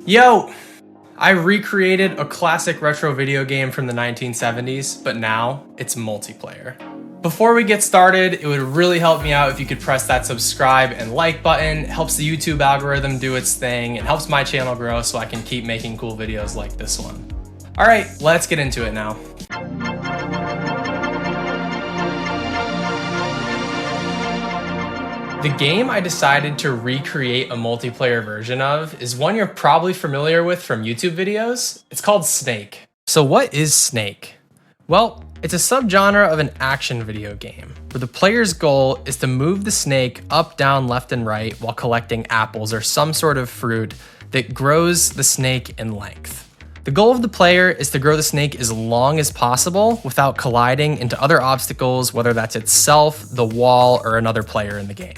Yo! I recreated a classic retro video game from the 1970s, but now it's multiplayer. Before we get started, it would really help me out if you could press that subscribe and like button. It helps the YouTube algorithm do its thing. It helps my channel grow so I can keep making cool videos like this one. All right, let's get into it now. The game I decided to recreate a multiplayer version of is one you're probably familiar with from YouTube videos. It's called Snake. So what is Snake? Well, it's a subgenre of an action video game where the player's goal is to move the snake up, down, left, and right while collecting apples or some sort of fruit that grows the snake in length. The goal of the player is to grow the snake as long as possible without colliding into other obstacles, whether that's itself, the wall, or another player in the game.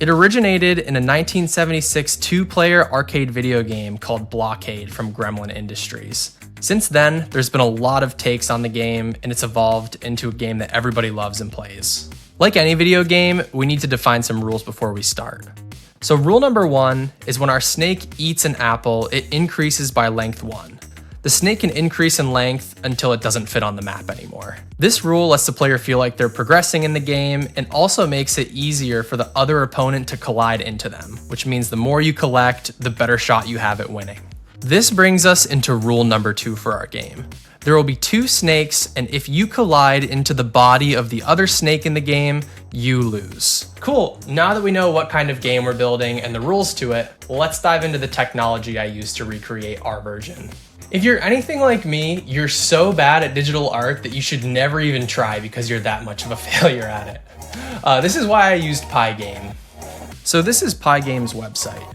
It originated in a 1976 two-player arcade video game called Blockade from Gremlin Industries. Since then, there's been a lot of takes on the game, and it's evolved into a game that everybody loves and plays. Like any video game, we need to define some rules before we start. So rule number 1 is when our snake eats an apple, it increases by length 1. The snake can increase in length until it doesn't fit on the map anymore. This rule lets the player feel like they're progressing in the game and also makes it easier for the other opponent to collide into them, which means the more you collect, the better shot you have at winning. This brings us into rule number 2 for our game. There will be 2 snakes, and if you collide into the body of the other snake in the game, you lose. Cool, now that we know what kind of game we're building and the rules to it, let's dive into the technology I used to recreate our version. If you're anything like me, you're so bad at digital art that you should never even try because you're that much of a failure at it. This is why I used Pygame. So this is Pygame's website.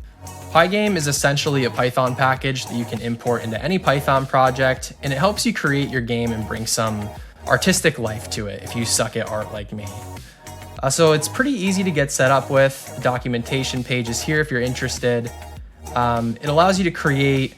Pygame is essentially a Python package that you can import into any Python project, and it helps you create your game and bring some artistic life to it if you suck at art like me. So it's pretty easy to get set up with. The documentation page is here if you're interested. It allows you to create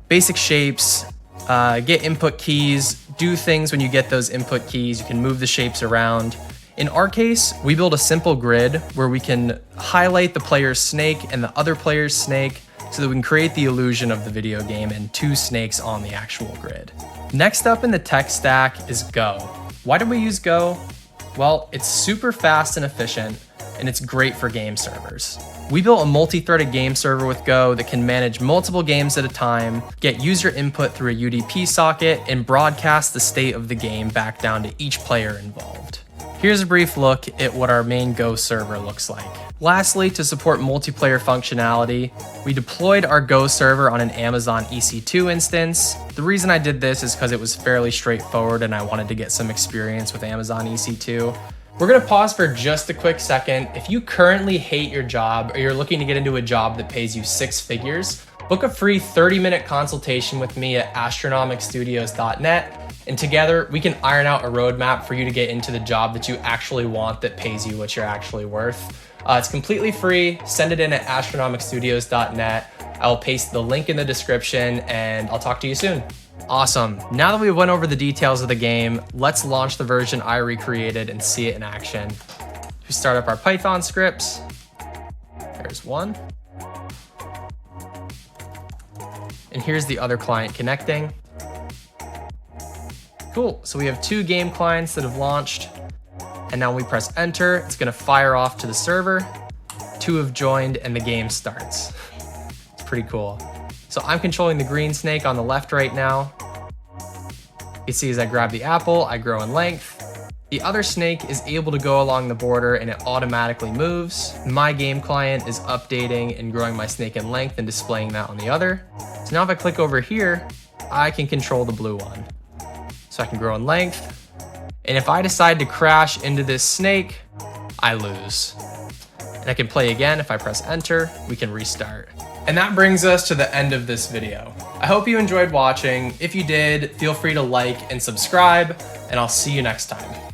basic shapes, get input keys, do things when you get those input keys. You can move the shapes around. In our case, we build a simple grid where we can highlight the player's snake and the other player's snake so that we can create the illusion of the video game and 2 snakes on the actual grid. Next up in the tech stack is Go. Why do we use Go? Well, it's super fast and efficient, and it's great for game servers. We built a multi-threaded game server with Go that can manage multiple games at a time, get user input through a UDP socket, and broadcast the state of the game back down to each player involved. Here's a brief look at what our main Go server looks like. Lastly, to support multiplayer functionality, we deployed our Go server on an Amazon EC2 instance. The reason I did this is because it was fairly straightforward and I wanted to get some experience with Amazon EC2. We're gonna pause for just a quick second. If you currently hate your job or you're looking to get into a job that pays you 6 figures, book a free 30-minute consultation with me at astronomicstudios.net, and together we can iron out a roadmap for you to get into the job that you actually want that pays you what you're actually worth. It's completely free. Send it in at astronomicstudios.net. I will paste the link in the description and I'll talk to you soon. Awesome. Now that we went over the details of the game, let's launch the version I recreated and see it in action. We start up our Python scripts. There's one. And here's the other client connecting. Cool, so we have 2 game clients that have launched. And now when we press enter, it's gonna fire off to the server. 2 have joined and the game starts. It's pretty cool. So I'm controlling the green snake on the left right now. You can see as I grab the apple, I grow in length. The other snake is able to go along the border and it automatically moves. My game client is updating and growing my snake in length and displaying that on the other. So now if I click over here, I can control the blue one. So I can grow in length. And if I decide to crash into this snake, I lose. And I can play again. If I press enter, we can restart. And that brings us to the end of this video. I hope you enjoyed watching. If you did, feel free to like and subscribe, and I'll see you next time.